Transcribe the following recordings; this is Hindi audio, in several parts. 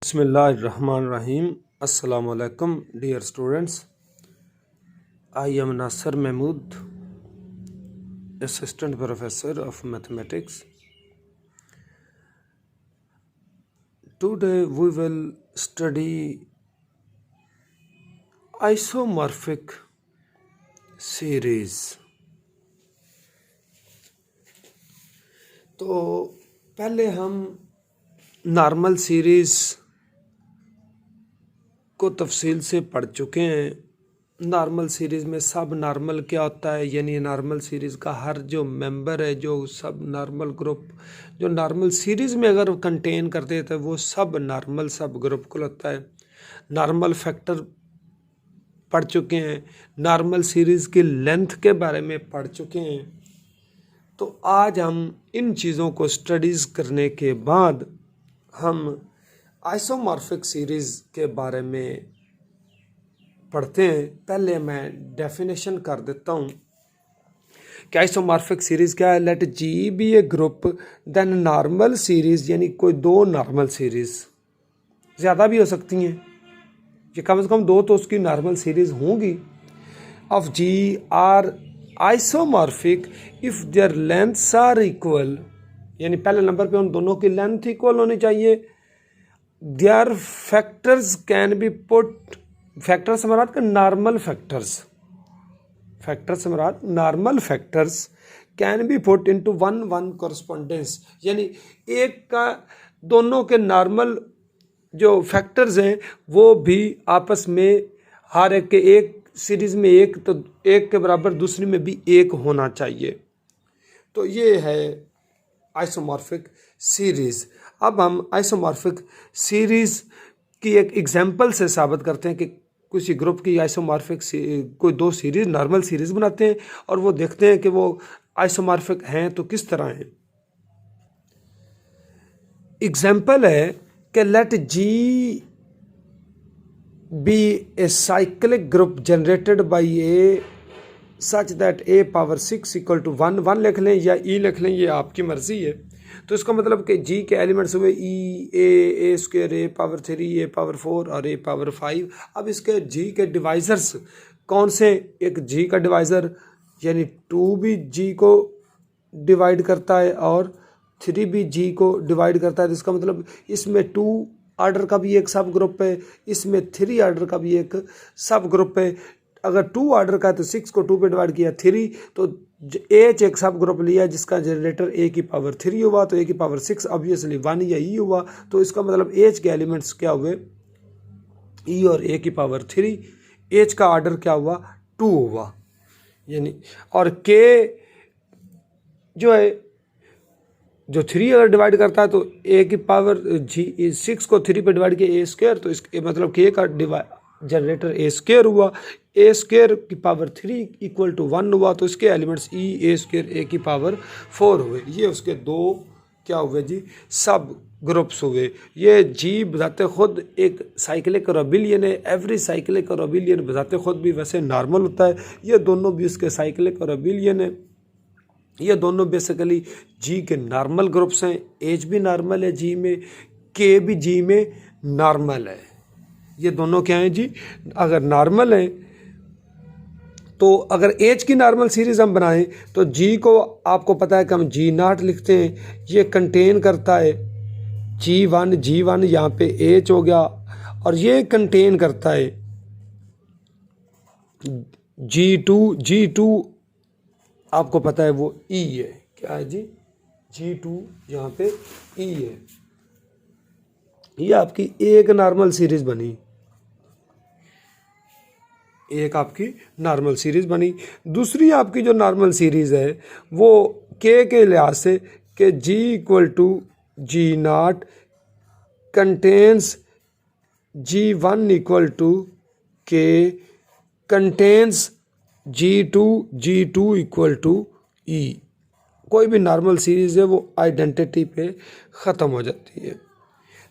Bismillahirrahmanirrahim. Assalamu alaikum, dear students. I am Nasser Mahmood, Assistant Professor of Mathematics. Today we will study isomorphic series. तो पहले हम नॉर्मल सीरीज़ को तफसील से पढ़ चुके हैं। नॉर्मल सीरीज़ में सब नॉर्मल क्या होता है, यानी नॉर्मल सीरीज़ का हर जो मेंबर है, जो सब नॉर्मल ग्रुप जो नॉर्मल सीरीज़ में अगर कंटेन करते थे वो सब नॉर्मल सब ग्रुप को होता है। नॉर्मल फैक्टर पढ़ चुके हैं, नॉर्मल सीरीज़ की लेंथ के बारे में पढ़ चुके हैं। तो आज हम इन चीज़ों को स्टडीज़ करने के बाद हम आइसोमॉर्फिक सीरीज़ के बारे में पढ़ते हैं। पहले मैं डेफिनेशन कर देता हूँ कि आइसोमॉर्फिक सीरीज़ क्या है। Late G be A group then normal series, यानी कोई दो नॉर्मल सीरीज़, ज़्यादा भी हो सकती हैं, ये कम से कम दो तो उसकी नॉर्मल सीरीज़ होंगी, of G are isomorphic if their lengths are equal, यानी पहले नंबर पे उन दोनों की लेंथ इक्वल होनी चाहिए। There factors can be put, factors से मुराद नॉर्मल फैक्टर्स, फैक्टर्स से मुराद normal factors can be put into one one correspondence, यानी एक का दोनों के नॉर्मल जो फैक्टर्स हैं वो भी आपस में हर एक के एक सीरीज़ में एक, तो एक के बराबर दूसरी में भी एक होना चाहिए। तो ये है आइसोमॉर्फिक सीरीज़। अब हम आइसोमॉर्फिक सीरीज़ की एक एग्जांपल से साबित करते हैं कि किसी ग्रुप की आइसोमॉर्फिक कोई दो सीरीज़ नॉर्मल सीरीज़ बनाते हैं और वो देखते हैं कि वो आइसोमॉर्फिक हैं तो किस तरह हैं। एग्जांपल है कि let G be a cyclic group generated by a such that a power 6 equal to 1 1 लिख लें या ई लिख लें, ये आपकी मर्ज़ी है। तो इसका मतलब कि जी के एलिमेंट्स हुए ई, ए स्क्वायर, ए पावर 3, ए पावर 4 और ए पावर 5। अब इसके जी के डिवाइज़र्स कौन से, एक जी का डिवाइज़र यानी 2 भी जी को डिवाइड करता है और 3 भी जी को डिवाइड करता है। तो इसका मतलब इसमें 2 आर्डर का भी एक सब ग्रुप है, इसमें 3 आर्डर का भी एक सब ग्रुप है। अगर 2 आर्डर का है तो 6 को 2 पे डिवाइड किया 3, तो एच एक सब ग्रुप लिया जिसका जनरेटर ए की पावर 3 हुआ, तो ए की पावर 6 ऑब्वियसली 1 या ई हुआ। तो इसका मतलब एच के एलिमेंट्स क्या हुए, ई और ए की पावर 3। एच का आर्डर क्या हुआ, 2 हुआ, यानी और के जो है जो 3 अगर डिवाइड करता है तो ए की पावर जी 6 को 3 पे डिवाइड किया ए स्क्वायर, तो इसके मतलब के का जनरेटर ए स्क्वायर हुआ, ए स्क्वायर की पावर 3 इक्वल टू 1 हुआ, तो इसके एलिमेंट्स ई ए स्क्वायर ए की पावर 4 हुए। ये उसके दो क्या हुए जी, सब ग्रुप्स हुए। ये जी बजाते खुद एक साइक्लिक और अबिलियन है। एवरी साइक्लिक और अबिलियन बजाते खुद भी वैसे नॉर्मल होता है। ये दोनों भी उसके साइक्लिक और अबिलियन है। ये दोनों बेसिकली जी के नॉर्मल ग्रुप्स हैं। एच भी नॉर्मल है जी में, के भी जी में नॉर्मल है। ये दोनों क्या हैं जी, अगर नॉर्मल हैं तो अगर एच की नॉर्मल सीरीज़ हम बनाएं तो जी को आपको पता है कि हम जी नॉट लिखते हैं। ये कंटेन करता है जी1 यहाँ पे एच हो गया, और ये कंटेन करता है जी2 आपको पता है वो ई है। क्या है जी, जी2 यहाँ पे ई है। ये आपकी एक नॉर्मल सीरीज़ बनी, एक आपकी नॉर्मल सीरीज़ बनी। दूसरी आपकी जो नॉर्मल सीरीज़ है वो के लिहाज से कि G equal to G not contains G one equal to K contains G two equal to E. कोई भी नॉर्मल सीरीज़ है वो आइडेंटिटी पे ख़त्म हो जाती है।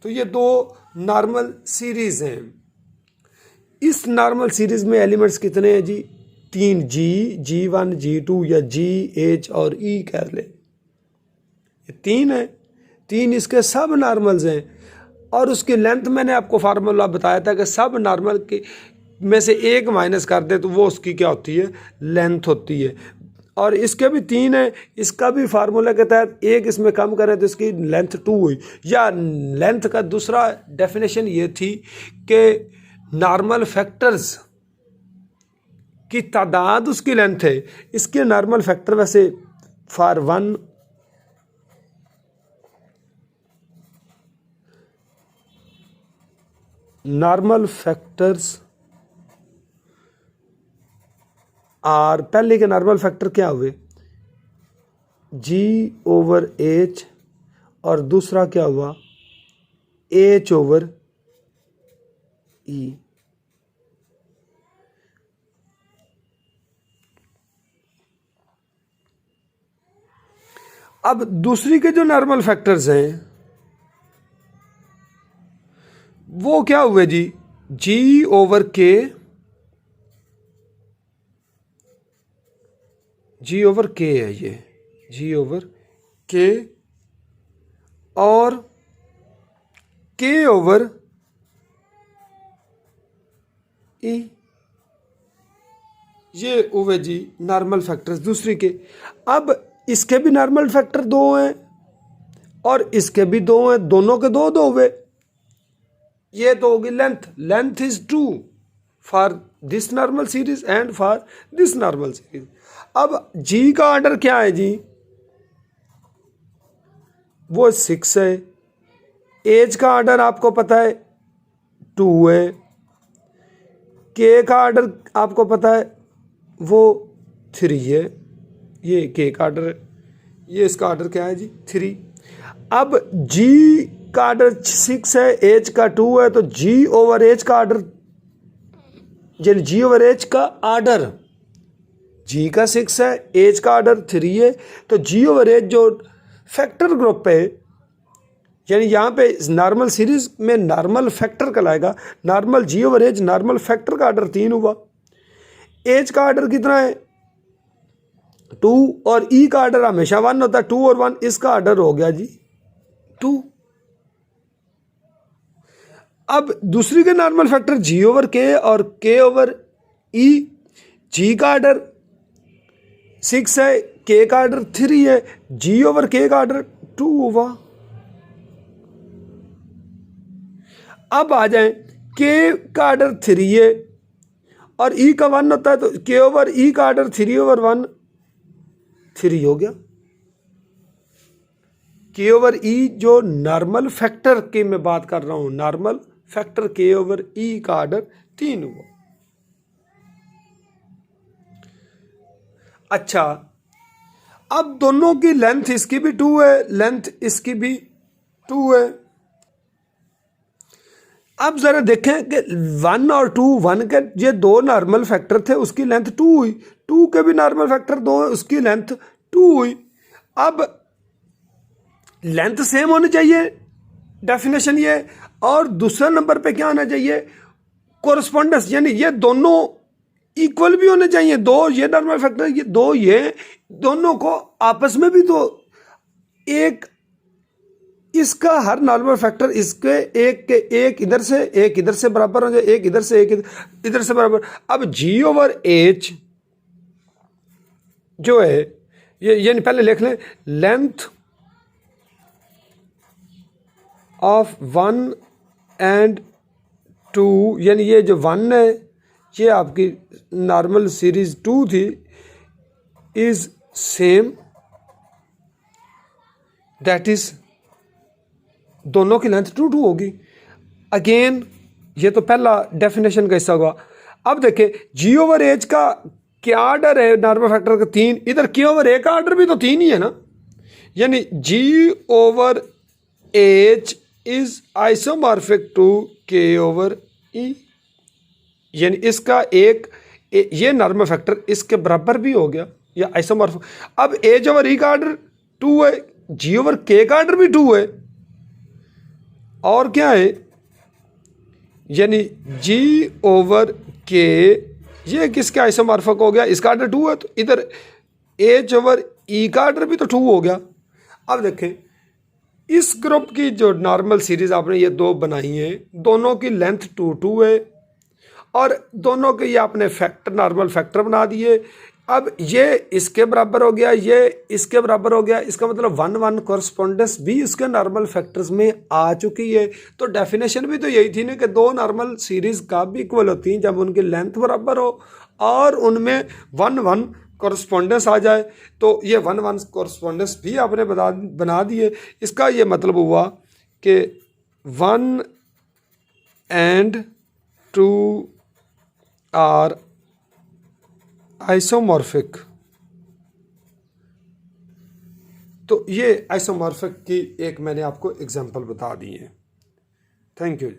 तो ये दो नॉर्मल सीरीज़ हैं। इस नॉर्मल सीरीज़ में एलिमेंट्स कितने हैं जी, 3, जी1 जी2 या जी एच और ई कह ले, ये 3 है। 3 इसके सब नॉर्मल्स हैं। और उसकी लेंथ मैंने आपको फार्मूला बताया था कि सब नॉर्मल के में से एक माइनस कर दे तो वो उसकी क्या होती है, लेंथ होती है। और इसके भी 3 है, इसका भी फार्मूला के तहत एक इसमें कम करें तो इसकी लेंथ 2 हुई। या लेंथ का दूसरा डेफिनेशन ये थी कि नॉर्मल फैक्टर्स की तादाद उसकी लेंथ है। इसके नॉर्मल फैक्टर वैसे फॉर 1 नॉर्मल फैक्टर्स आर, पहले के नॉर्मल फैक्टर क्या हुए, G/H और दूसरा क्या हुआ, H/E। अब दूसरी के जो नॉर्मल फैक्टर्स हैं वो क्या हुए जी, G/K, G/K है ये, G/K और K/E, ये हुए जी नॉर्मल फैक्टर्स दूसरी के। अब इसके भी नॉर्मल फैक्टर 2 हैं और इसके भी 2 हैं, दोनों के 2 हुए। ये तो होगी length is 2 for this normal series and for this normal series. अब जी का ऑर्डर क्या है जी, वो 6 है। एज का ऑर्डर आपको पता है 2 है। के का ऑर्डर आपको पता है वो 3 है। ये के का ऑर्डर है, ये इसका ऑर्डर क्या है जी 3। अब जी का ऑर्डर 6 है, एच का 2 है, तो G/H का ऑर्डर, यानी G/H का ऑर्डर, जी का 6 है, एच का ऑर्डर 3 है, तो G/H जो फैक्टर ग्रुप है, यानी यहाँ पे नॉर्मल सीरीज में नॉर्मल फैक्टर कहलाएगा। नॉर्मल G/H नॉर्मल फैक्टर का ऑर्डर 3 हुआ। एच का ऑर्डर कितना है 2 और ई का ऑर्डर हमेशा 1 होता है, 2 और 1, इसका ऑर्डर हो गया जी 2। अब दूसरी के नॉर्मल फैक्टर G/K और K/E। जी का ऑर्डर 6 है, के का ऑर्डर 3 है, G/K का ऑर्डर 2 हुआ। अब आ जाए, के का ऑर्डर 3 है और ई का 1 होता है, तो K/E का ऑर्डर 3/1 3 हो गया। K/E जो नॉर्मल फैक्टर की मैं बात कर रहा हूं, नॉर्मल फैक्टर K/E का ऑर्डर 3 हुआ। अच्छा, अब दोनों की लेंथ, इसकी भी 2 है, लेंथ इसकी भी 2 है। अब जरा देखें कि 1 और 2, 1 के ये 2 नॉर्मल फैक्टर थे, उसकी लेंथ 2 हुई, 2 के भी नॉर्मल फैक्टर 2 है, उसकी लेंथ 2 हुई। अब लेंथ सेम होनी चाहिए, डेफिनेशन ये, और दूसरे नंबर पे क्या होना चाहिए, कोरस्पोंडेंस, यानी ये दोनों इक्वल भी होने चाहिए। 2 ये नॉर्मल फैक्टर, ये 2 ये, दोनों को आपस में भी तो एक, इसका हर नॉर्मल फैक्टर इसके एक के एक इधर से एक इधर से बराबर हो जाए, एक इधर से एक इधर से बराबर। अब G/H जो है ये, यानी पहले लिख लें, लेंथ ऑफ 1 एंड 2, यानी ये जो 1 है ये आपकी नॉर्मल सीरीज 2 थी, इज सेम, दैट इज दोनों की लेंथ 2 2 होगी। अगेन ये तो पहला डेफिनेशन का हिस्सा हुआ। अब देखें G/H का क्या ऑर्डर है नॉर्मल फैक्टर का 3, इधर K/A का ऑर्डर भी तो 3 ही है ना, यानी G/H is isomorphic to K/E, यानी इसका एक ये नॉर्मल फैक्टर इसके बराबर भी हो गया या आइसोमॉर्फिक। अब H/E का ऑर्डर 2 है, G/K का ऑर्डर भी 2 है, और क्या है, यानी G/K ये किसके आइसोमॉर्फिक हो गया, इसका ऑर्डर 2 है, तो इधर H/E का ऑर्डर भी तो 2 हो गया। अब देखें इस ग्रुप की जो नॉर्मल सीरीज आपने ये दो बनाई है, दोनों की लेंथ 2 है और दोनों के ये आपने फैक्टर नॉर्मल फैक्टर बना दिए। अब ये इसके बराबर हो गया, ये इसके बराबर हो गया, इसका मतलब 1 1 कॉरस्पॉन्डेंस भी इसके नॉर्मल फैक्टर्स में आ चुकी है। तो डेफिनेशन भी तो यही थी ना कि दो नॉर्मल सीरीज का भी इक्वल होती हैं जब उनकी लेंथ बराबर हो और उनमें 1 1 कॉरस्पॉन्डेंस आ जाए। तो ये 1 1 कॉरस्पॉन्डेंस भी आपने बना दिए। इसका ये मतलब हुआ कि 1 and 2 आर आइसोमॉर्फिक। तो ये आइसोमॉर्फिक की एक मैंने आपको एग्जांपल बता दी है। Thank you.